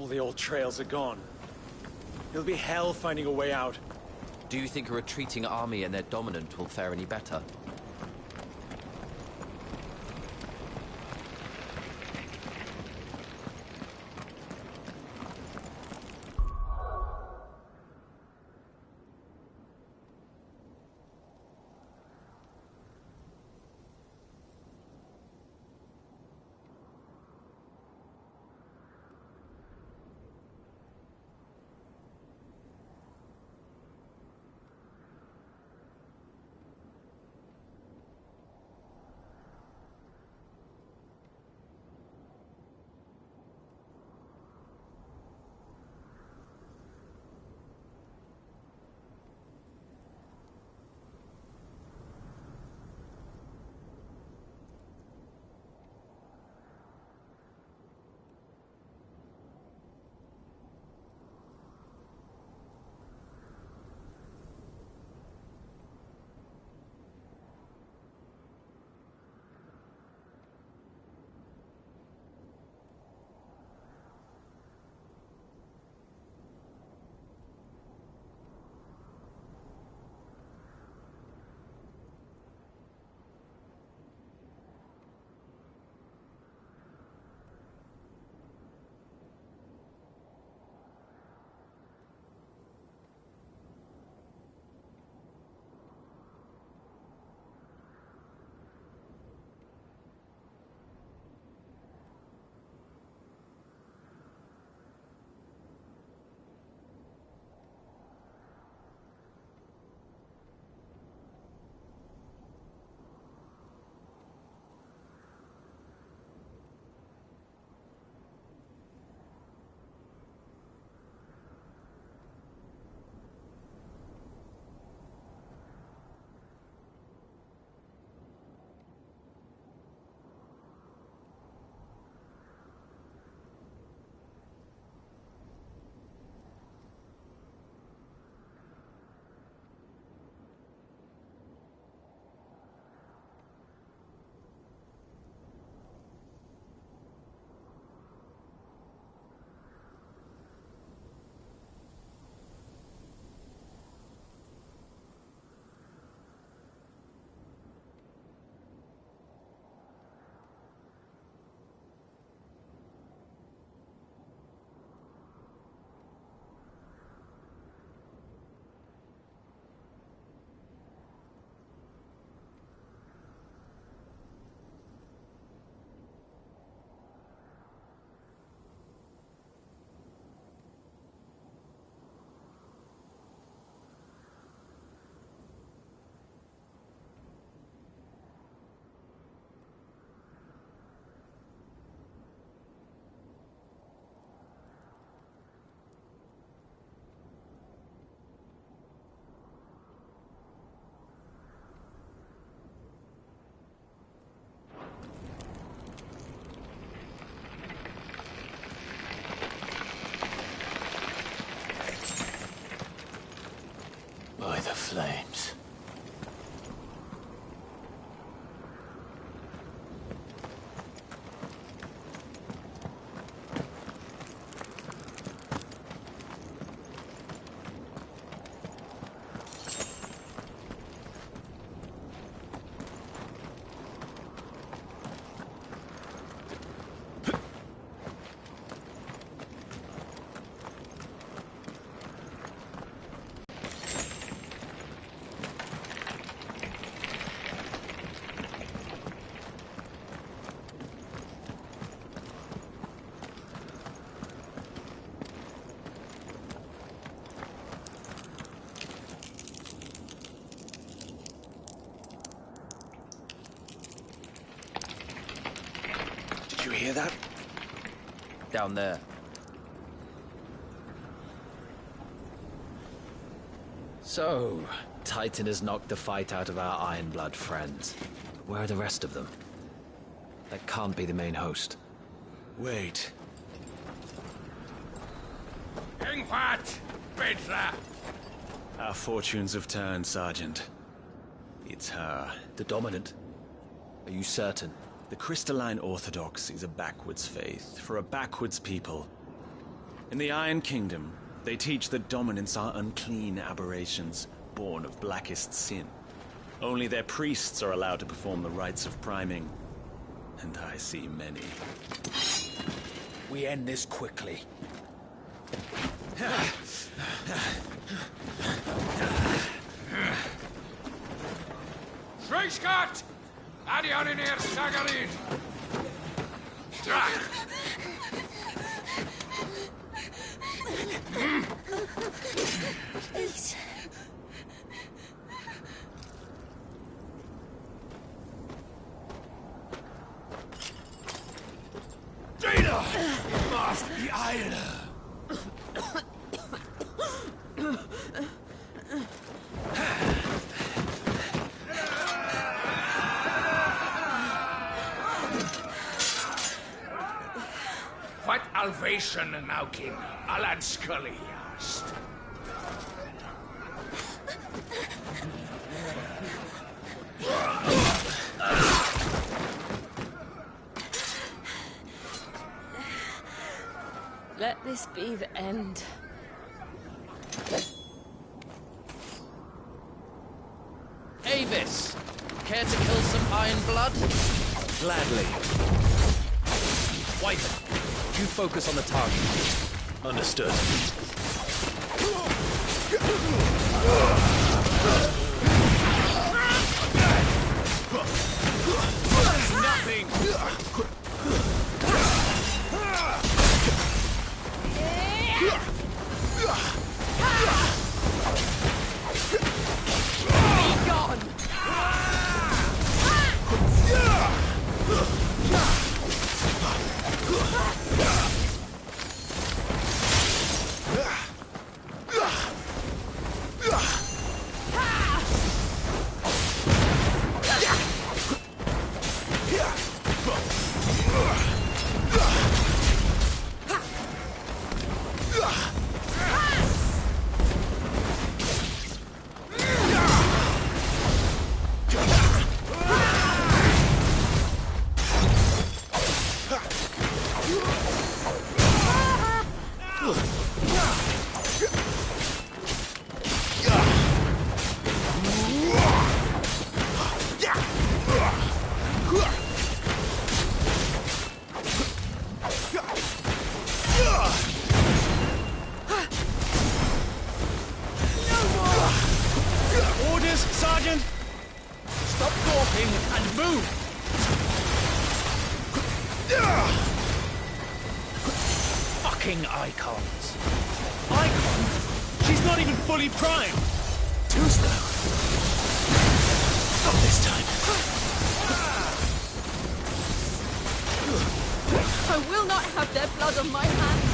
All the old trails are gone. It'll be hell finding a way out. Do you think a retreating army and their dominant will fare any better? By the flames. Did you hear that? Down there. So, Titan has knocked the fight out of our Ironblood friends. Where are the rest of them? That can't be the main host. Wait. Irgendwas! Bitte! Our fortunes have turned, Sergeant. It's her. The Dominant? Are you certain? The Crystalline Orthodox is a backwards faith for a backwards people. In the Iron Kingdom, they teach that dominants are unclean aberrations, born of blackest sin. Only their priests are allowed to perform the rites of priming. And I see many. We end this quickly. Scott! Adion in here, Sagarid! Please. Dana! Must be Isla! What Alvation now, King? Alan Scully asked. Let this be the end. Avis! Care to kill some Iron Blood? Gladly. Wyvern, you focus on the target. Understood. Nothing! Be gone! Orders, Sergeant! Stop gawping and move! Fucking icons. Icon? She's not even fully primed! Too slow. Not this time. I will not have their blood on my hands.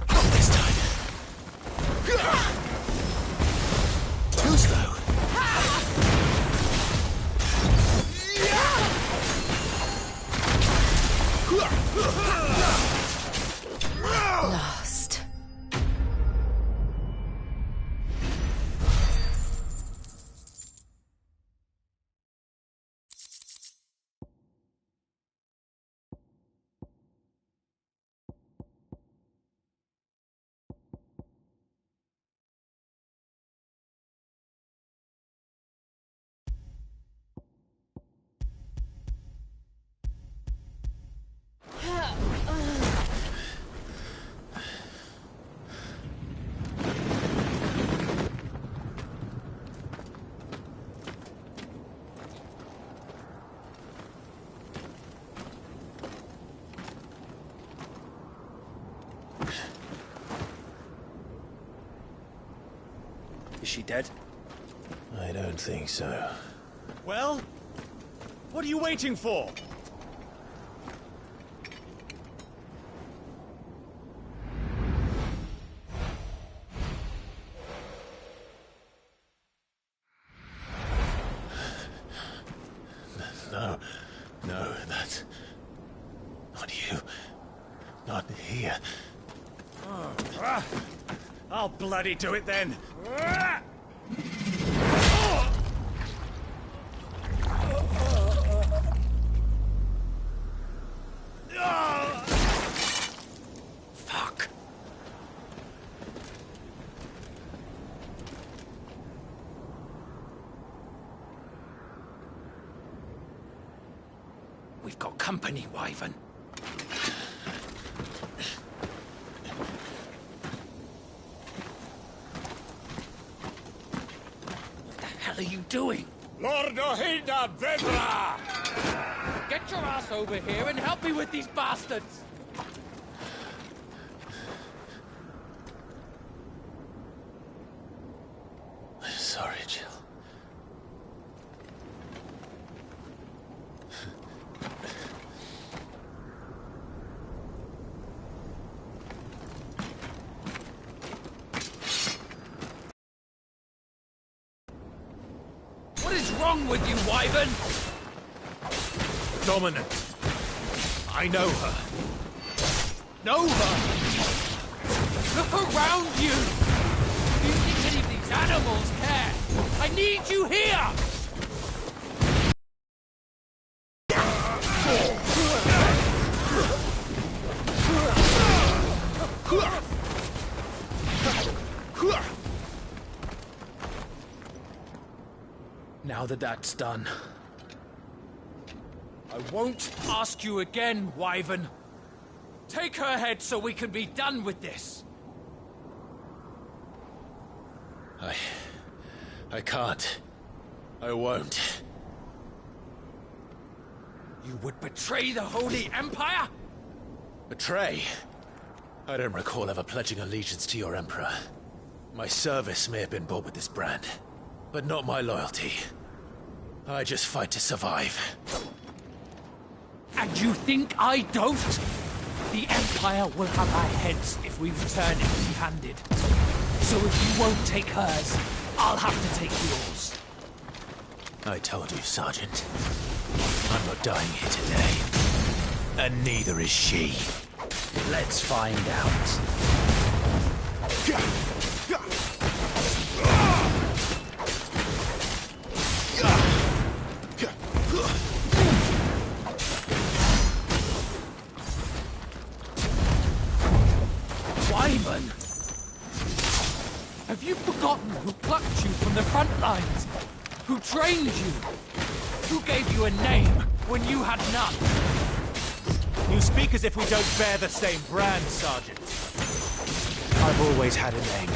Not this time. Too slow. Lost. Is she dead? I don't think so. Well? What are you waiting for? No, that's... not you. Not here. I'll bloody do it then. we've got company, Wyvern. What the hell are you doing? Lord Ohilda Vedra! Get your ass over here and help me with these bastards! I'm sorry, Jill. What is wrong with you, Wyvern? Dominant. I know her. Know her! Look around you! Do you think any of these animals care? I need you here! Now that that's done, I won't ask you again, Wyvern. Take her head so we can be done with this. I can't. I won't. You would betray the Holy Empire? Betray? I don't recall ever pledging allegiance to your Emperor. My service may have been bought with this brand, but not my loyalty. I just fight to survive. And you think I don't? The Empire will have our heads if we return empty-handed. So if you won't take hers, I'll have to take yours. I told you, Sergeant. I'm not dying here today. And neither is she. Let's find out. Wyvern! Have you forgotten who plucked you from the front lines? Who trained you? Who gave you a name when you had none? You speak as if we don't bear the same brand, Sergeant. I've always had a name,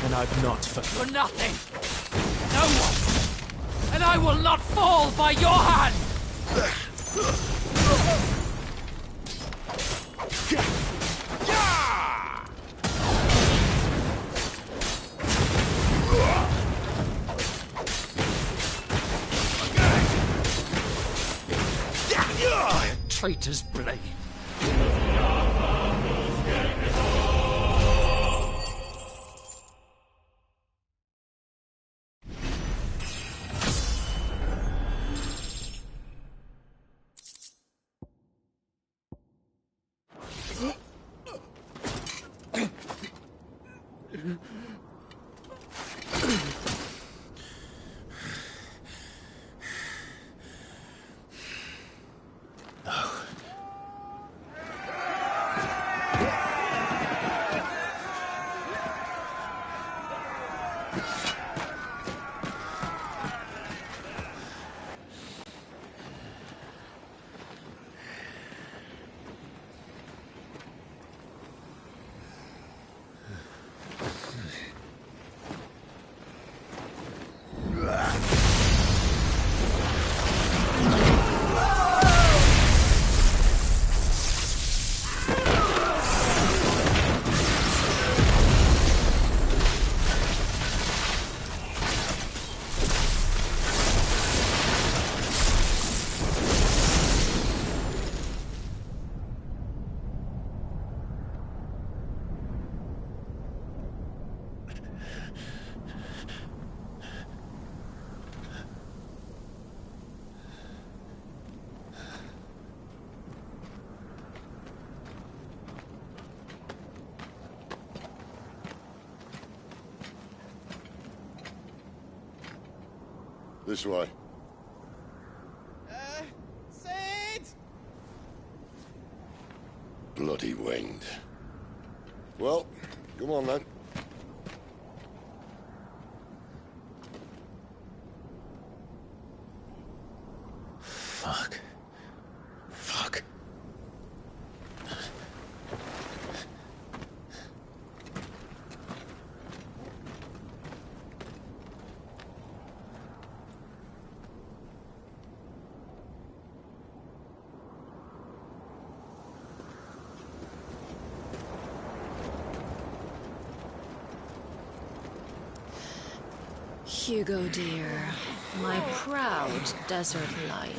and I've not forgotten. For nothing! No one! And I will not fall by your hand! Traitor's blade. This way. Sid! Bloody wind. Well, come on then. Fuck. Hugo, dear. My proud desert lion.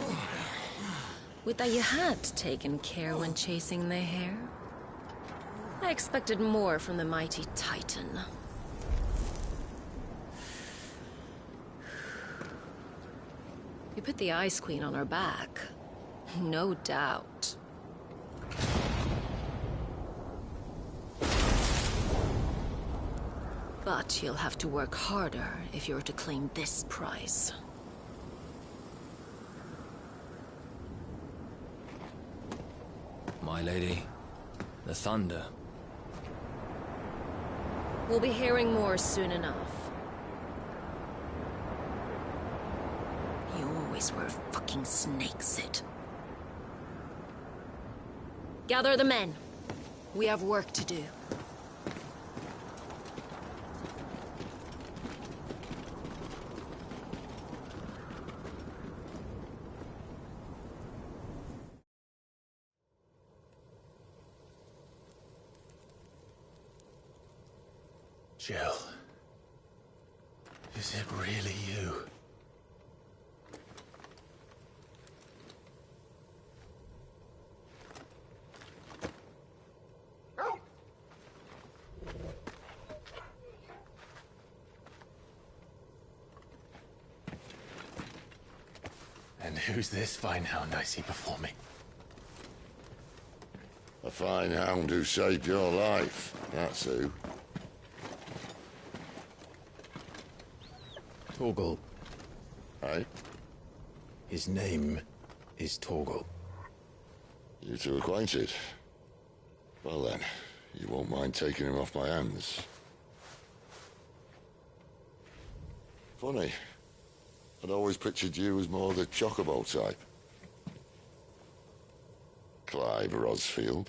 Would that you had taken care when chasing the hare? I expected more from the mighty Titan. We put the Ice Queen on our back. No doubt. But you'll have to work harder if you're to claim this prize. My lady, the thunder. We'll be hearing more soon enough. You always were a fucking snake, Sid. Gather the men. We have work to do. Jill. Is it really you? And who's this fine hound I see before me? A fine hound who saved your life, that's who. Torgal. Eh? His name is Torgal. You two acquainted? Well then, you won't mind taking him off my hands. Funny. I'd always pictured you as more the chocobo type. Clive Rosfield.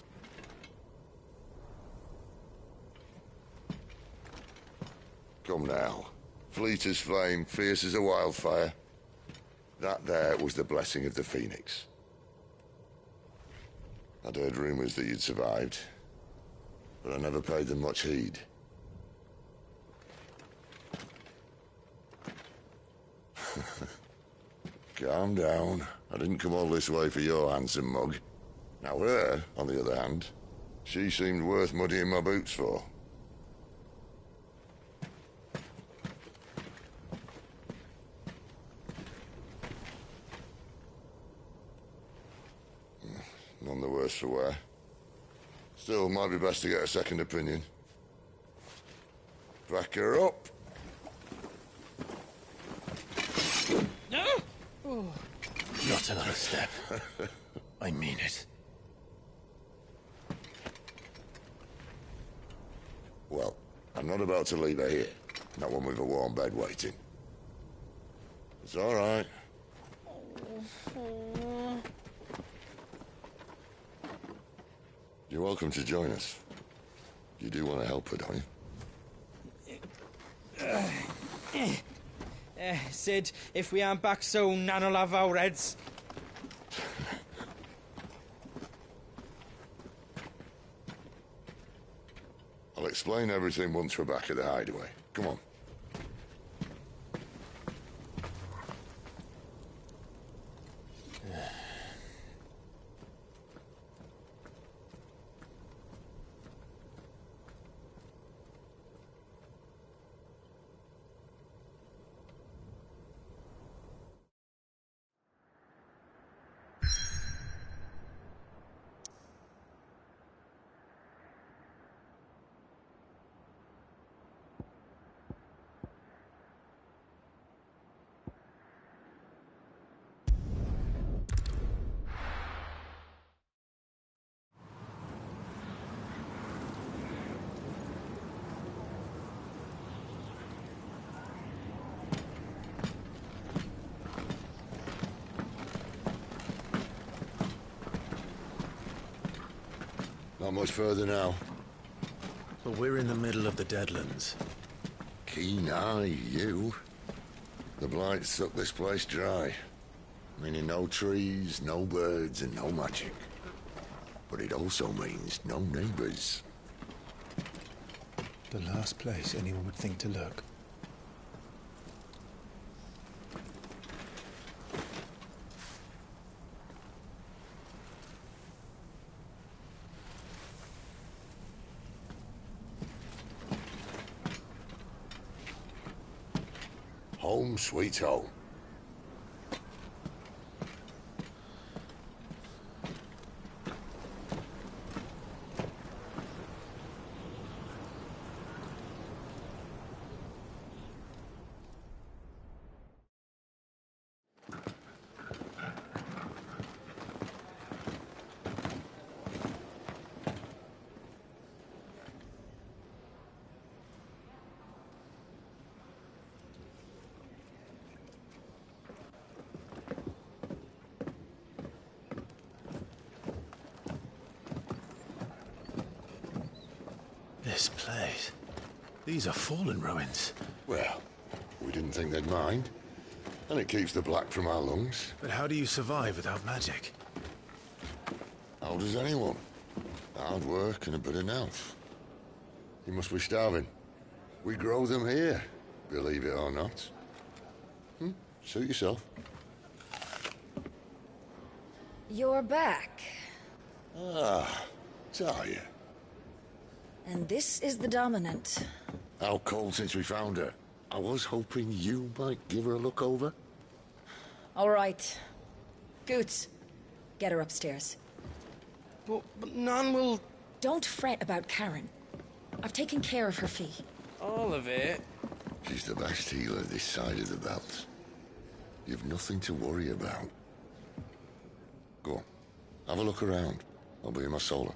Come now. Fleet as flame, fierce as a wildfire. That there was the blessing of the Phoenix. I'd heard rumors that you'd survived, but I never paid them much heed. Calm down. I didn't come all this way for your handsome mug. Now her, on the other hand, she seemed worth muddying my boots for. None the worse for wear. Still, might be best to get a second opinion. Back her up. Not another step. I mean it. Well, I'm not about to leave her here. Not one with a warm bed waiting. It's all right. You're welcome to join us. You do want to help her, don't you? Sid, if we aren't back soon, Nan'll have our heads. I'll explain everything once we're back at the hideaway. Come on. Not much further now. But we're in the middle of the Deadlands. Keen eye, you. The blight sucked this place dry. Meaning no trees, no birds, and no magic. But it also means no neighbors. The last place anyone would think to look. Home sweet home. This place. These are fallen ruins. Well, we didn't think they'd mind. And it keeps the black from our lungs. But how do you survive without magic? How does anyone? Hard work and a bit of mouth. You must be starving. We grow them here, believe it or not. Suit yourself. You're back. Ah, Talia. And this is the Dominant. How cold since we found her. I was hoping you might give her a look over. All right. Goots, get her upstairs. But none will... Don't fret about Karen. I've taken care of her fee. All of it? She's the best healer this side of the belt. You've nothing to worry about. Go on, have a look around. I'll be in my solar.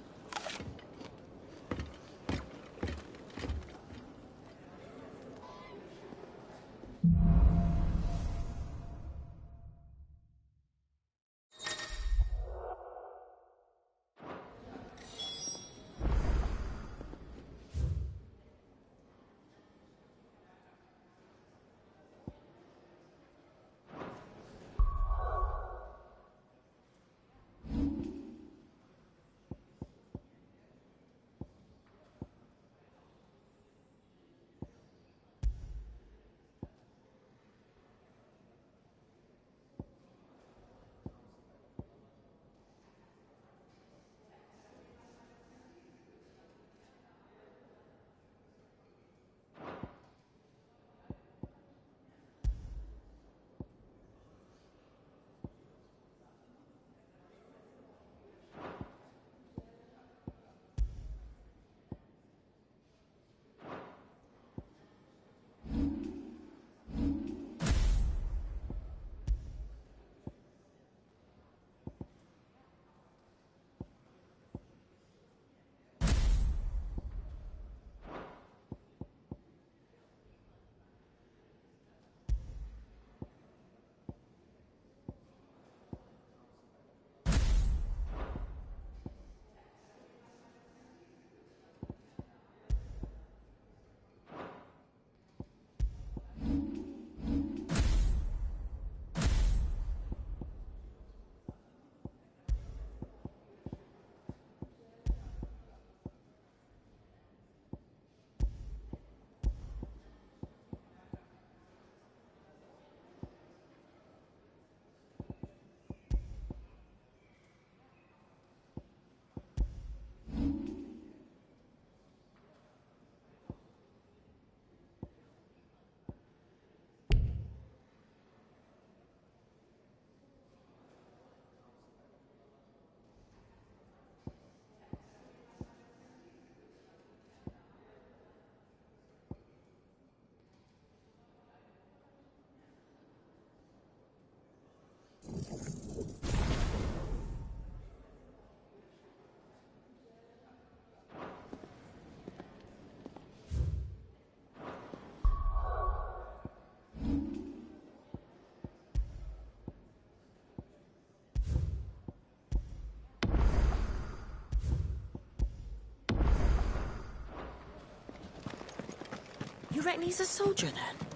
You reckon he's a soldier then?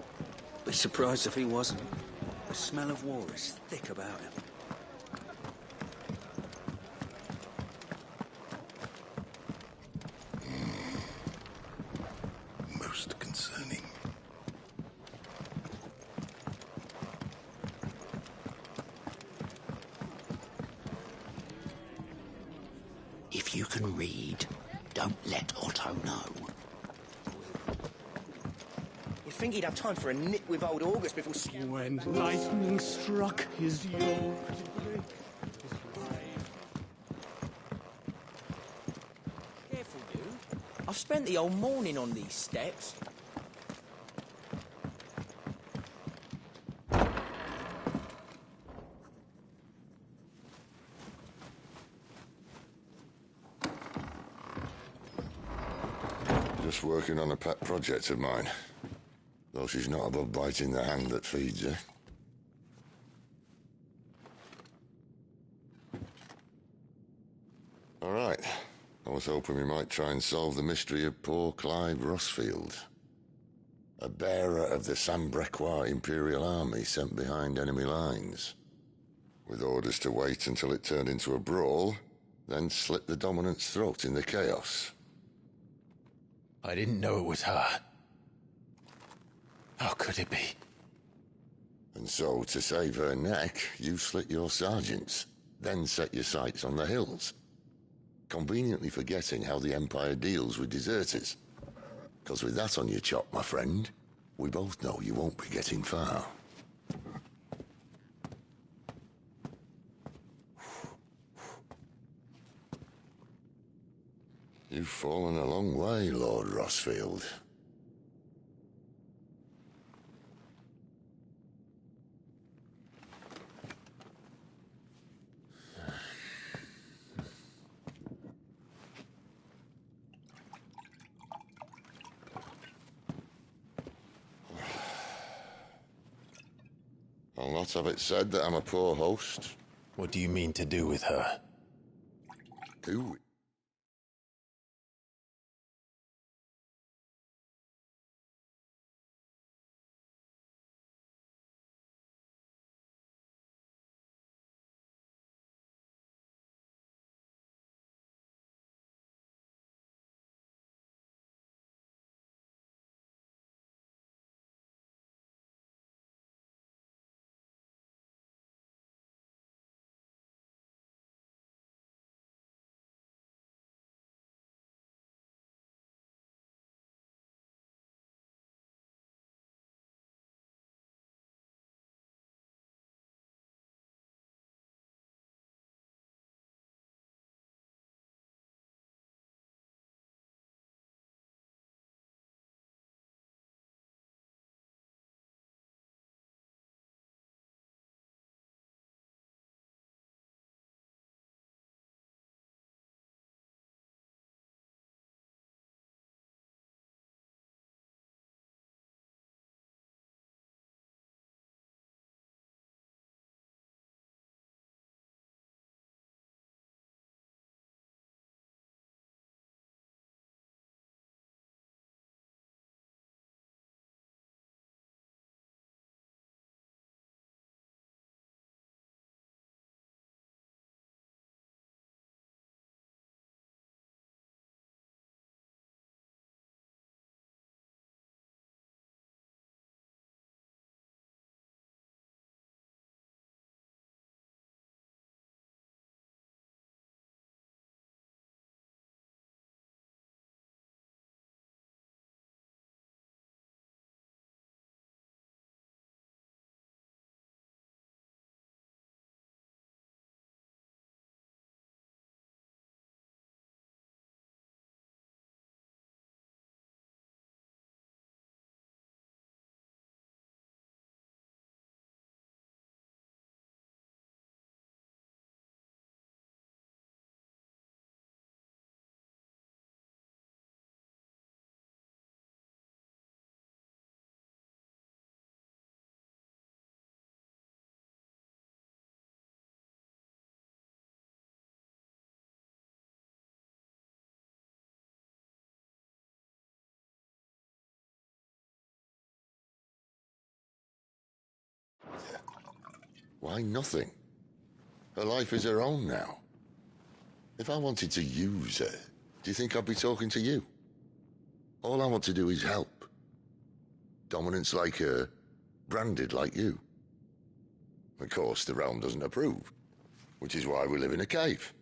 Be surprised if he wasn't. The smell of war is thick about him. Most concerning. If you can read, don't let Otto know. If think he'd have time for a nip with old August before... When lightning struck his yoke. Careful, you. I've spent the whole morning on these steps. Just working on a pet project of mine. Though she's not above biting the hand that feeds her. All right. I was hoping we might try and solve the mystery of poor Clive Rossfield. A bearer of the Sambrequois Imperial Army sent behind enemy lines. With orders to wait until it turned into a brawl, then slit the dominant's throat in the chaos. I didn't know it was her. How could it be? And so, to save her neck, you slit your sergeants, then set your sights on the hills. Conveniently forgetting how the Empire deals with deserters. Because with that on your chop, my friend, we both know you won't be getting far. You've fallen a long way, Lord Rossfield. I'll not have it said that I'm a poor host. What do you mean to do with her? Do it? Why nothing? Her life is her own now. If I wanted to use her, do you think I'd be talking to you? All I want to do is help. Dominants like her, branded like you. Of course, the realm doesn't approve, which is why we live in a cave.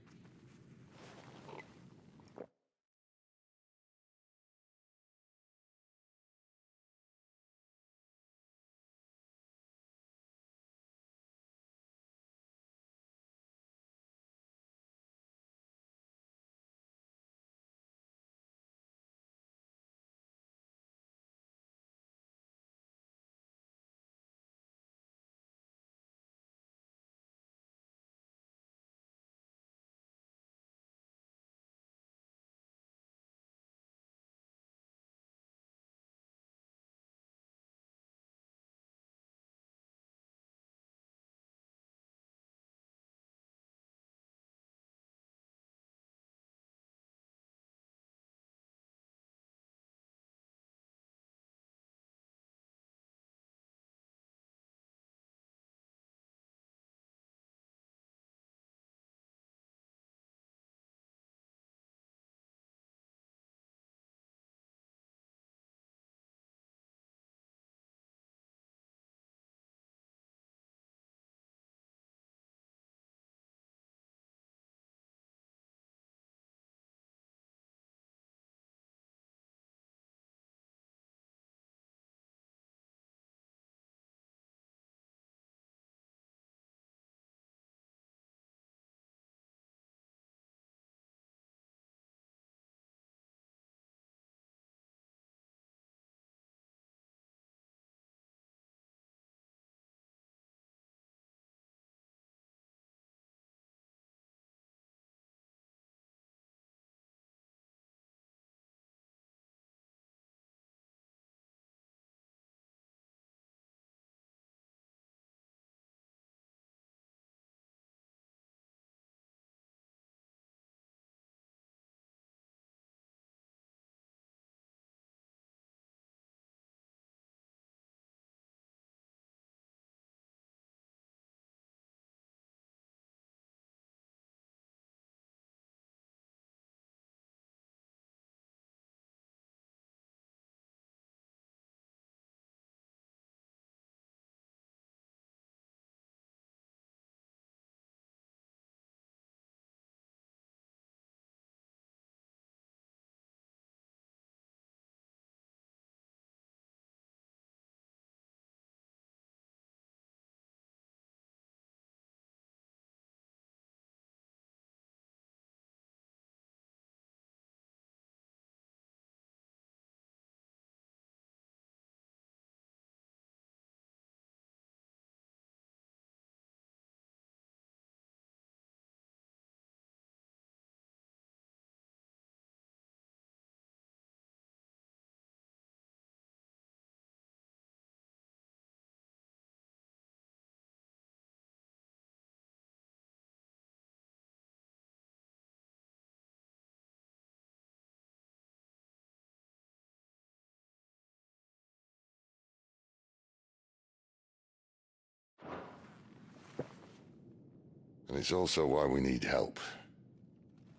And it's also why we need help.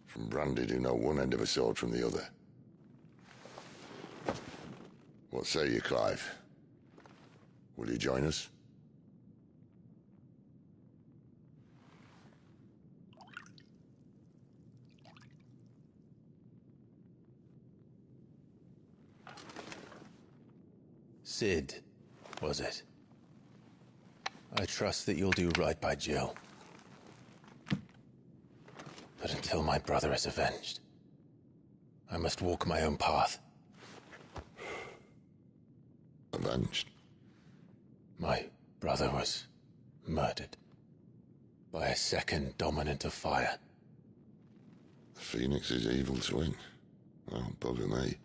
From Branded who know one end of a sword from the other. What say you, Clive? Will you join us? Sid, was it? I trust that you'll do right by Jill. But until my brother is avenged, I must walk my own path. Avenged? My brother was murdered by a second dominant of fire. Phoenix's evil twin. Oh, bugger me.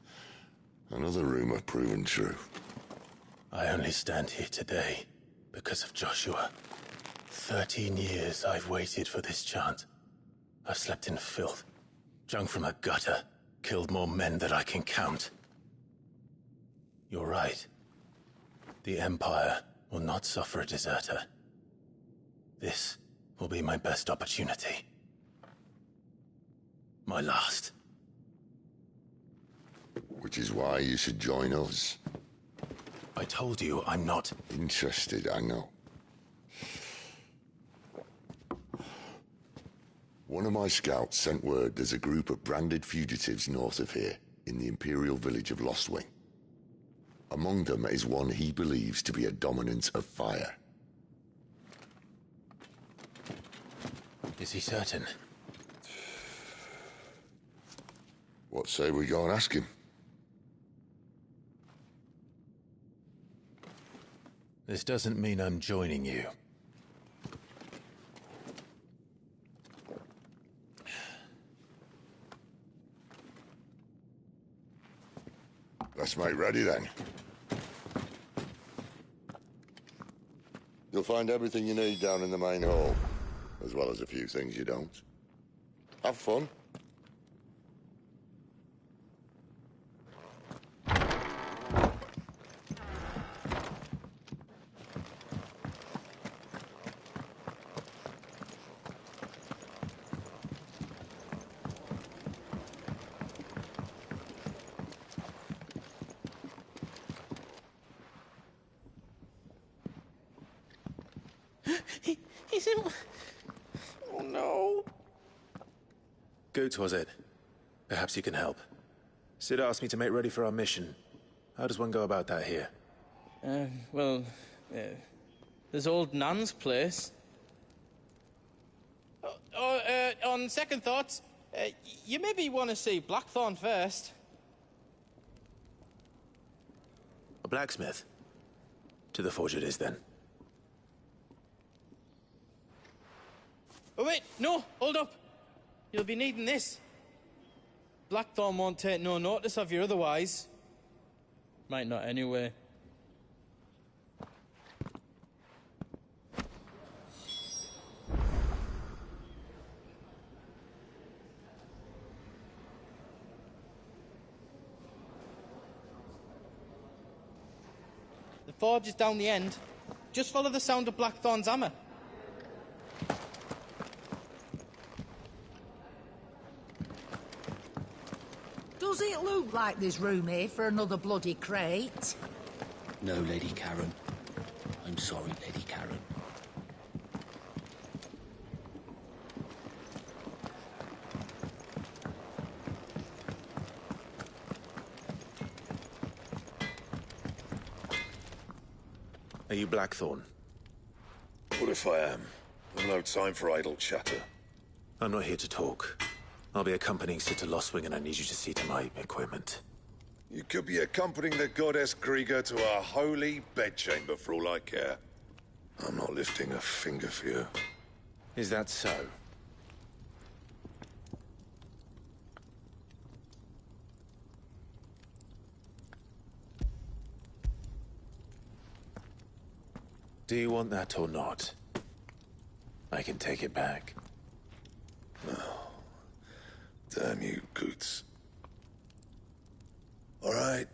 Another rumor proven true. I only stand here today because of Joshua. 13 years I've waited for this chance. I've slept in filth, drunk from a gutter, killed more men than I can count. You're right. The Empire will not suffer a deserter. This will be my best opportunity. My last. Which is why you should join us. I told you I'm not interested, I know. One of my scouts sent word there's a group of branded fugitives north of here, in the Imperial village of Lostwing. Among them is one he believes to be a dominant of fire. Is he certain? What say we go and ask him? This doesn't mean I'm joining you. Let's make ready then. You'll find everything you need down in the main hall, as well as a few things you don't. Have fun. He's in... Oh, no. Goot, was it? Perhaps you can help. Sid asked me to make ready for our mission. How does one go about that here? There's old Nan's place. On second thoughts, you maybe want to see Blackthorn first. A blacksmith? To the forge it is, then. Oh, wait, no, hold up. You'll be needing this. Blackthorn won't take no notice of you otherwise. Might not anyway. The forge is down the end. Just follow the sound of Blackthorn's hammer. Does it look like there's room here for another bloody crate? No, Lady Karen. I'm sorry, Lady Karen. Are you Blackthorn? What if I am? I've no time for idle chatter. I'm not here to talk. I'll be accompanying Sid to Lostwing, and I need you to see to my equipment. You could be accompanying the goddess Krieger to our holy bedchamber for all I care. I'm not lifting a finger for you. Is that so? Do you want that or not? I can take it back. Damn you, Coots. All right.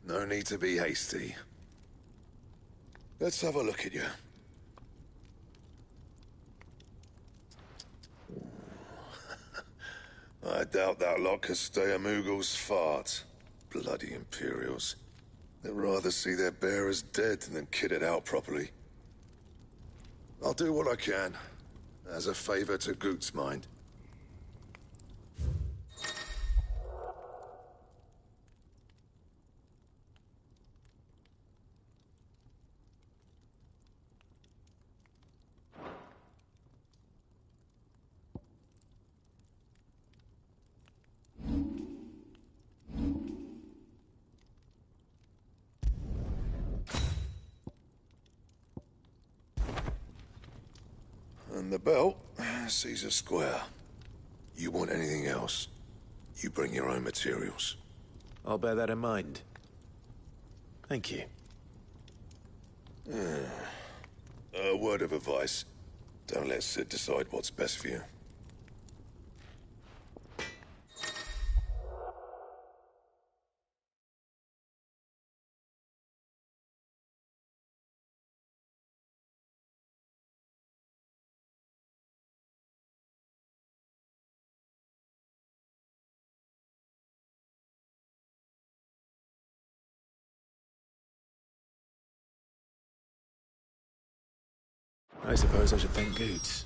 No need to be hasty. Let's have a look at you. I doubt that lot could stay a Moogle's fart. Bloody Imperials. They'd rather see their bearers dead than kitted out properly. I'll do what I can, as a favor to Goot's mind. And the belt sees a square. You want anything else, you bring your own materials. I'll bear that in mind. Thank you. A word of advice. Don't let Sid decide what's best for you. I suppose I should thank Goots.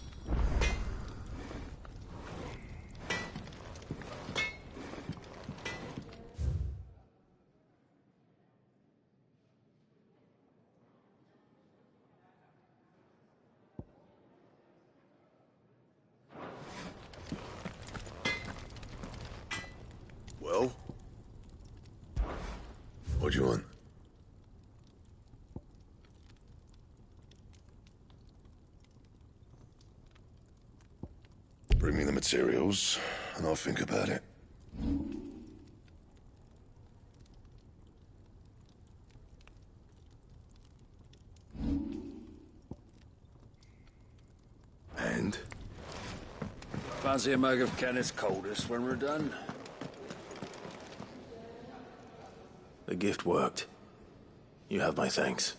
Well? What do you want? Bring me the materials, and I'll think about it. And? Fancy a mug of Kenneth's coldest when we're done? The gift worked. You have my thanks.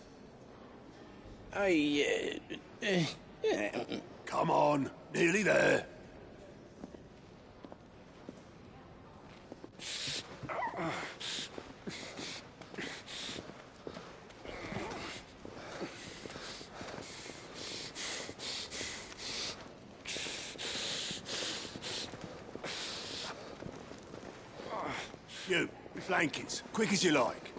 Come on, nearly there. You, blankets, quick as you like.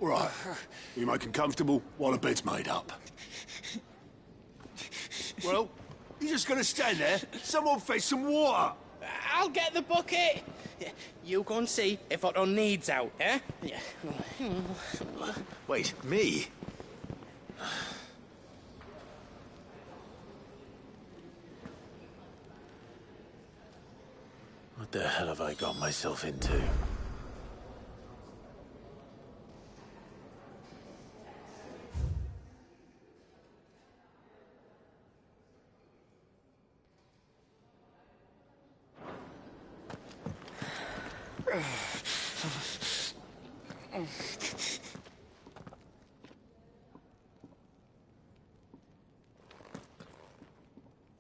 All right, we make him comfortable while the bed's made up. Well, you just gonna stand there? Someone fetch some water. I'll get the bucket. You go and see if Otto needs out, eh? Wait, me? What the hell have I got myself into?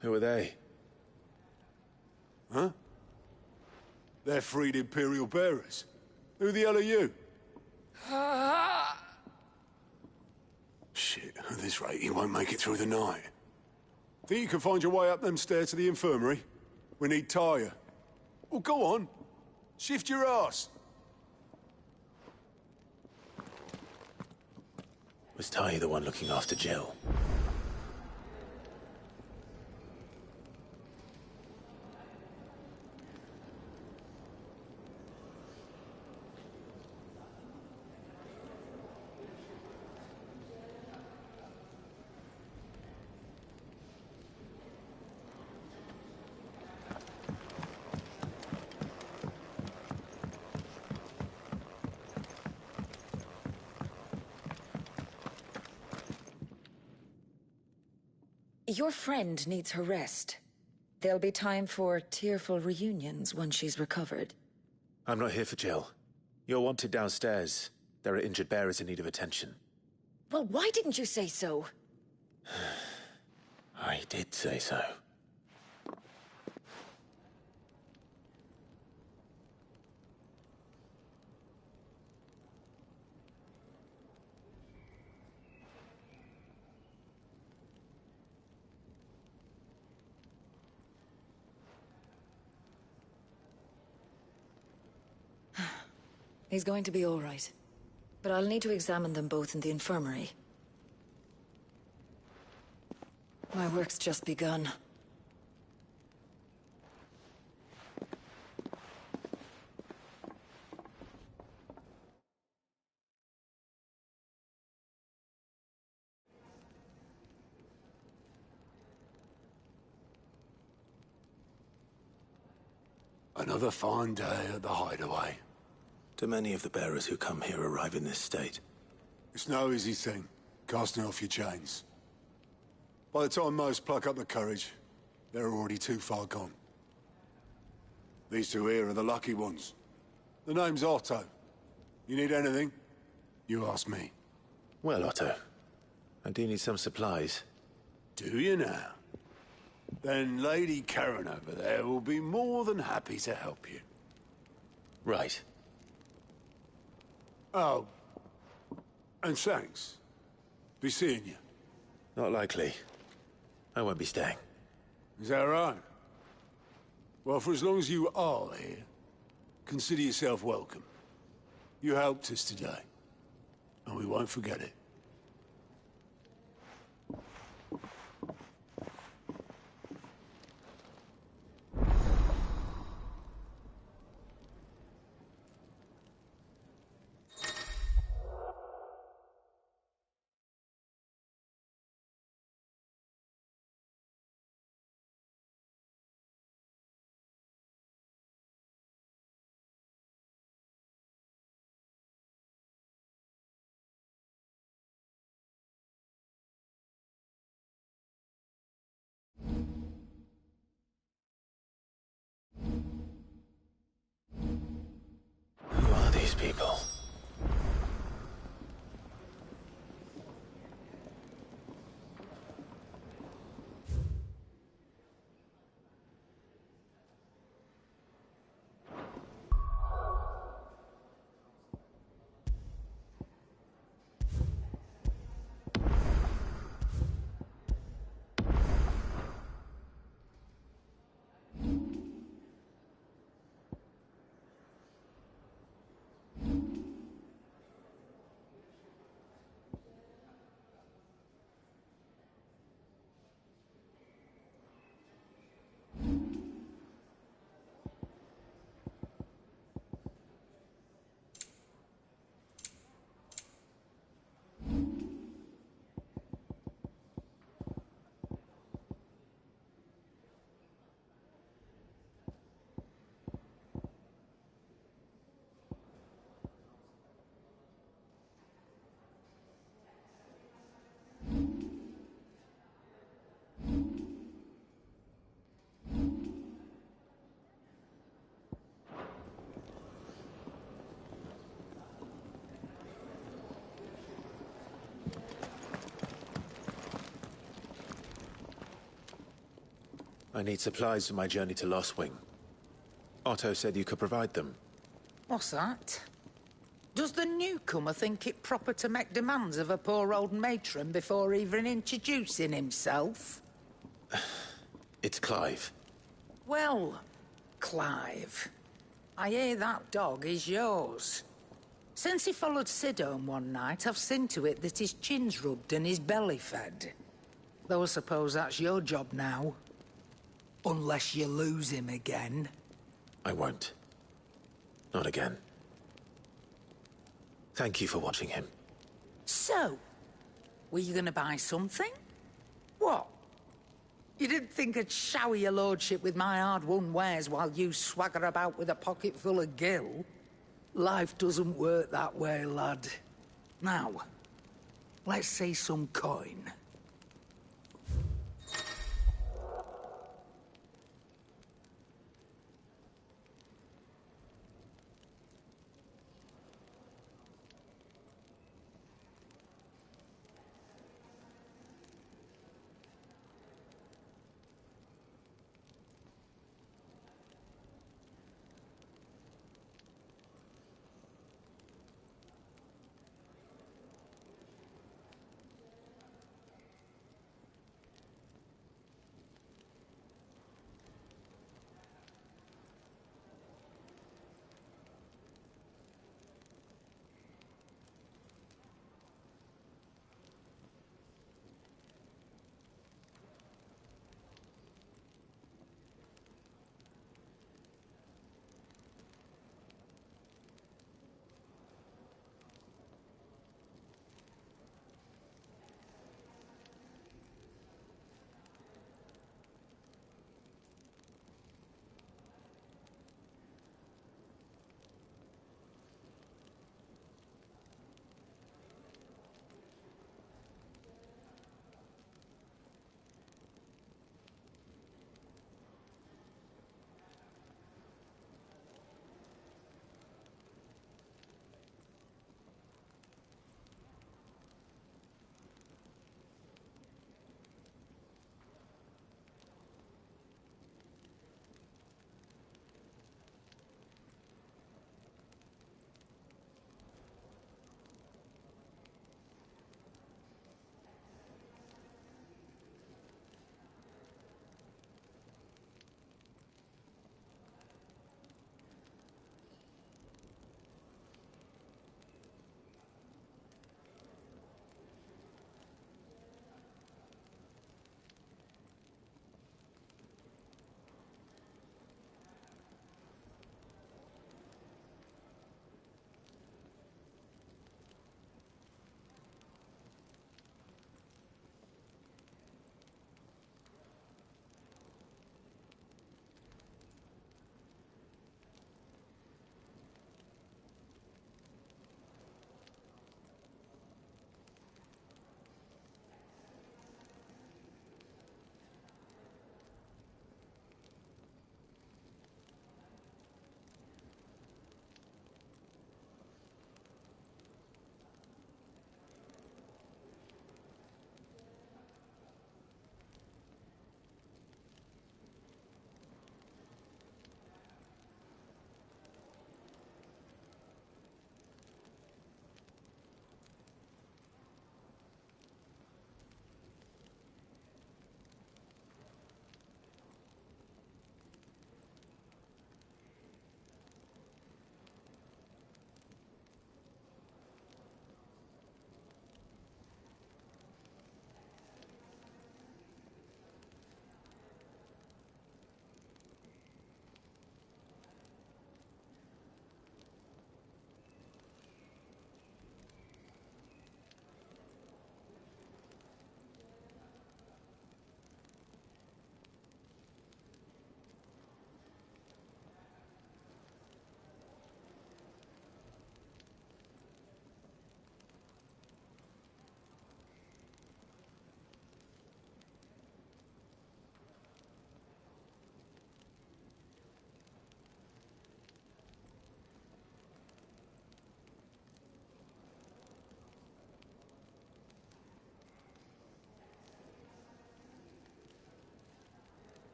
Who are they? Huh? They're freed Imperial bearers. Who the hell are you? Shit, at this rate, he won't make it through the night. Think you can find your way up them stairs to the infirmary? We need Tyre. Well, go on. Shift your ass. Was Ty the one looking after Jill? Your friend needs her rest. There'll be time for tearful reunions once she's recovered. I'm not here for Jill. You're wanted downstairs. There are injured bearers in need of attention. Well, why didn't you say so? I did say so. He's going to be all right. But I'll need to examine them both in the infirmary. My work's just begun. Another fine day at the hideaway. Do many of the bearers who come here arrive in this state? It's no easy thing, casting off your chains. By the time most pluck up the courage, they're already too far gone. These two here are the lucky ones. The name's Otto. You need anything? You ask me. Well, Otto, I do need some supplies. Do you now? Then Lady Karen over there will be more than happy to help you. Right. Oh. And thanks. Be seeing you. Not likely. I won't be staying. Is that right? Well, for as long as you are here, consider yourself welcome. You helped us today, and we won't forget it. Who are these people? I need supplies for my journey to Lost Wing. Otto said you could provide them. What's that? Does the newcomer think it proper to make demands of a poor old matron before even introducing himself? It's Clive. Well, Clive, I hear that dog is yours. Since he followed Sid home one night, I've seen to it that his chin's rubbed and his belly fed. Though I suppose that's your job now. Unless you lose him again. I won't. Not again. Thank you for watching him. So, were you gonna buy something? What? You didn't think I'd shower your lordship with my hard-won wares while you swagger about with a pocket full of gil? Life doesn't work that way, lad. Now, let's see some coin.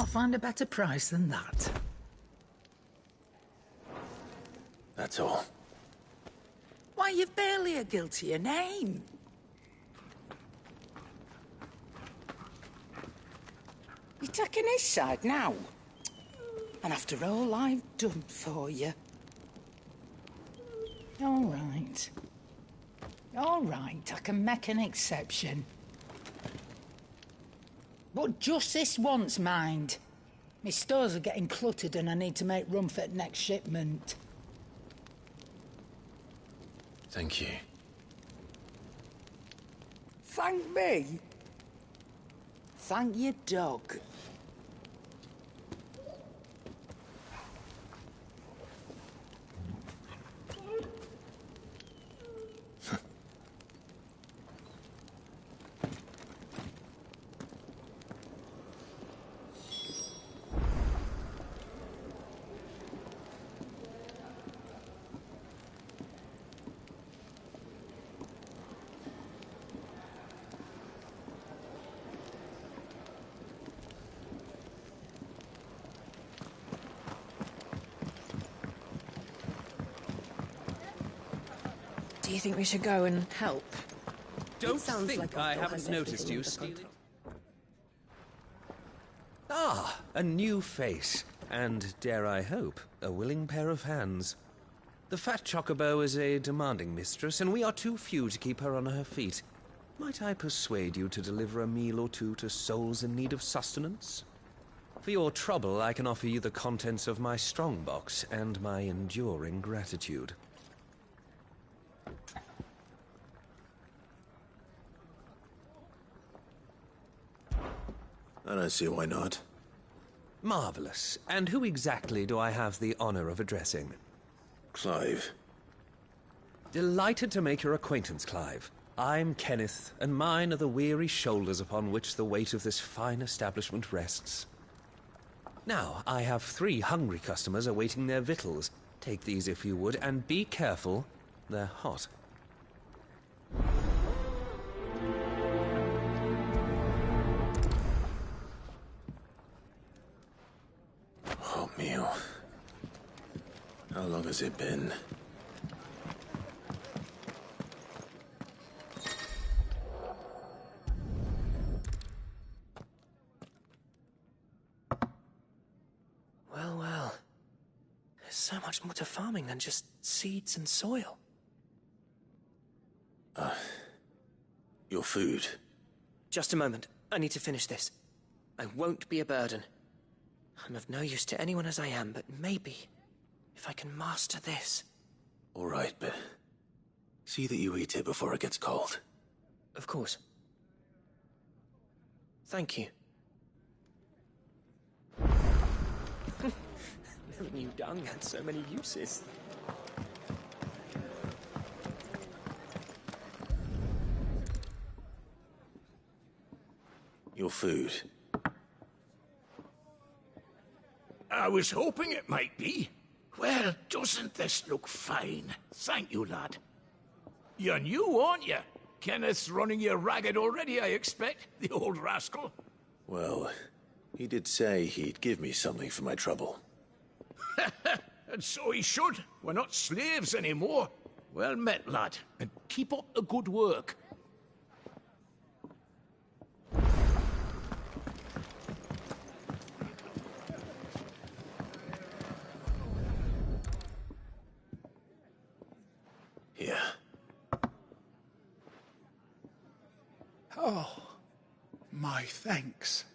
Can't find a better price than that. That's all. Why, you've barely a guiltier name. You're taking his side now? And after all I've done for you. All right. All right, I can make an exception. But just this once, mind. My stores are getting cluttered and I need to make room for the next shipment. Thank you. Thank me? Thank your dog. Do you think we should go and help? Don't think I haven't noticed you stealing. Ah, a new face. And, dare I hope, a willing pair of hands. The fat chocobo is a demanding mistress, and we are too few to keep her on her feet. Might I persuade you to deliver a meal or two to souls in need of sustenance? For your trouble, I can offer you the contents of my strongbox and my enduring gratitude. I don't see why not. Marvelous. And who exactly do I have the honor of addressing? Clive. Delighted to make your acquaintance, Clive. I'm Kenneth, and mine are the weary shoulders upon which the weight of this fine establishment rests. Now, I have 3 hungry customers awaiting their victuals. Take these if you would, and be careful, they're hot. Oh, meal. How long has it been? Well, well. There's so much more to farming than just seeds and soil. Your food. Just a moment. I need to finish this. I won't be a burden. I'm of no use to anyone as I am, but maybe if I can master this. All right, but see that you eat it before it gets cold. Of course. Thank you. Never knew dung had so many uses. Your food. I was hoping it might be. Well, doesn't this look fine? Thank you, lad. You're new, aren't you? Kenneth's running you ragged already, I expect, the old rascal. Well, he did say he'd give me something for my trouble. And so he should. We're not slaves anymore. Well met, lad, and keep up the good work. Here. Oh, my thanks.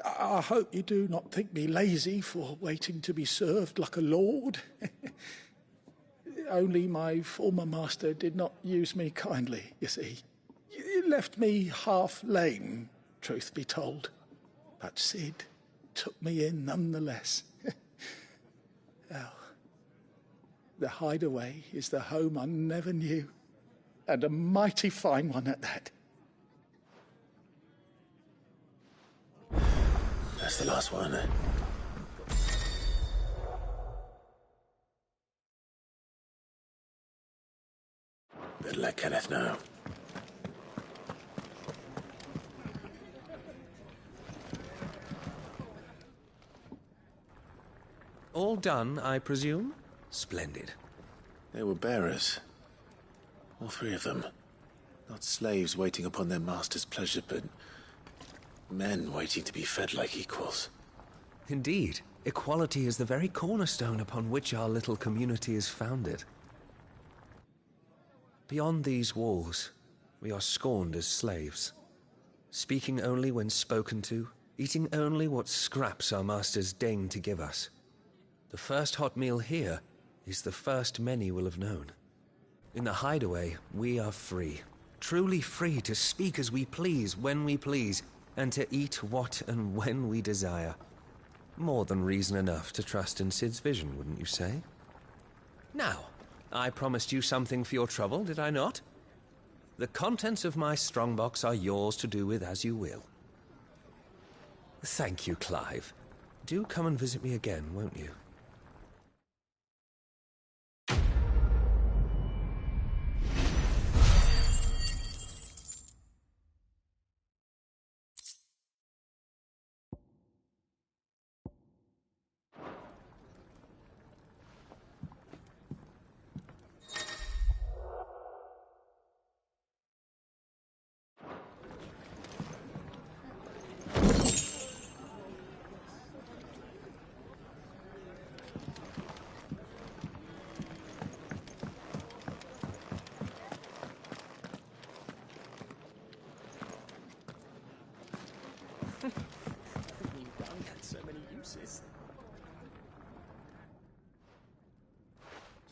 I hope you do not think me lazy for waiting to be served like a lord. Only my former master did not use me kindly, you see. You left me half lame, truth be told. But Sid took me in nonetheless. Well, the hideaway is the home I never knew, and a mighty fine one at that. That's the last one. Better let Kenneth know. All done, I presume? Splendid. They were bearers. All three of them. Not slaves waiting upon their master's pleasure, but men waiting to be fed like equals. Indeed. Equality is the very cornerstone upon which our little community is founded. Beyond these walls, we are scorned as slaves, speaking only when spoken to, eating only what scraps our masters deign to give us. The first hot meal here is the first many will have known. In the hideaway, we are free, truly free to speak as we please, when we please, and to eat what and when we desire. More than reason enough to trust in Sid's vision, wouldn't you say? Now, I promised you something for your trouble, did I not? The contents of my strongbox are yours to do with as you will. Thank you, Clive. Do come and visit me again, won't you?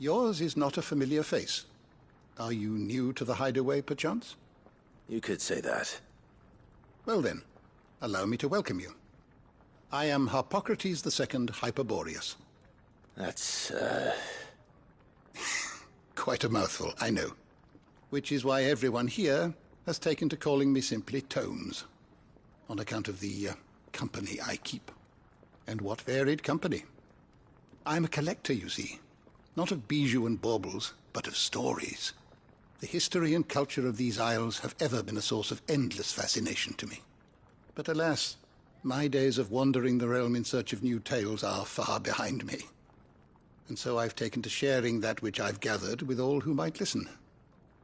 Yours is not a familiar face. Are you new to the hideaway, perchance? You could say that. Well then, allow me to welcome you. I am Harpocrates II Hyperboreus. That's, Quite a mouthful, I know. Which is why everyone here has taken to calling me simply Tomes, on account of the company I keep. And what varied company. I'm a collector, you see. Not of bijou and baubles, but of stories. The history and culture of these isles have ever been a source of endless fascination to me. But alas, my days of wandering the realm in search of new tales are far behind me. And so I've taken to sharing that which I've gathered with all who might listen.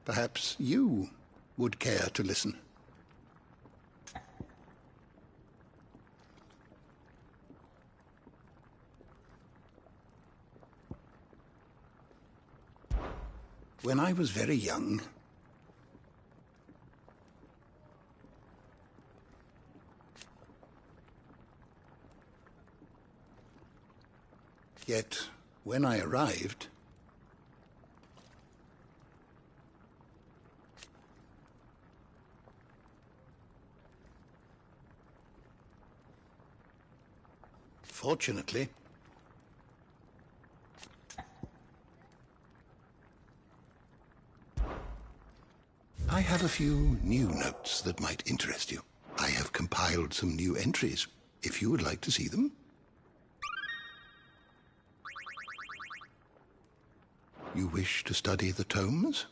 Perhaps you would care to listen. When I was very young, yet when I arrived, fortunately, I have a few new notes that might interest you. I have compiled some new entries, if you would like to see them. You wish to study the tomes?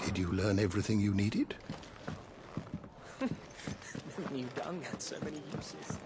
Did you learn everything you needed? New dung had so many uses.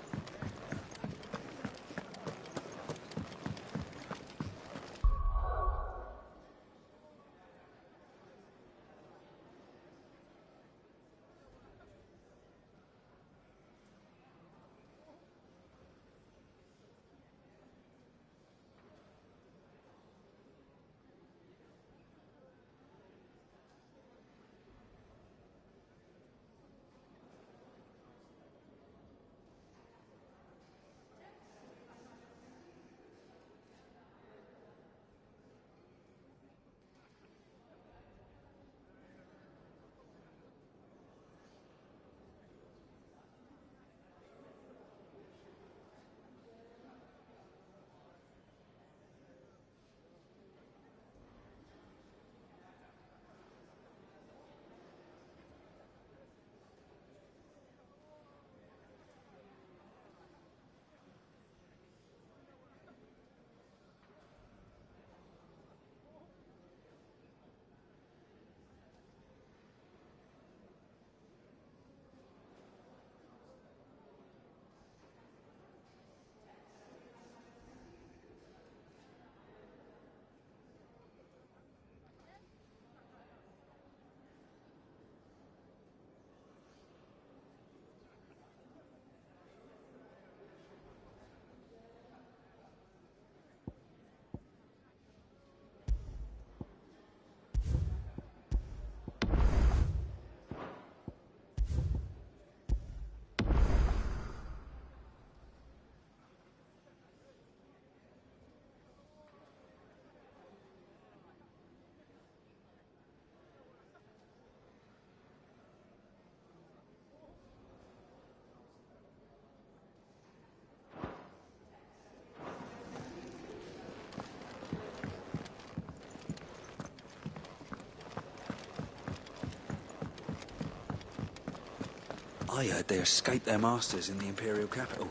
I heard they escaped their masters in the Imperial capital.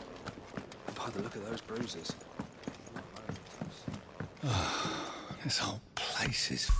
By the look of those bruises. This whole place is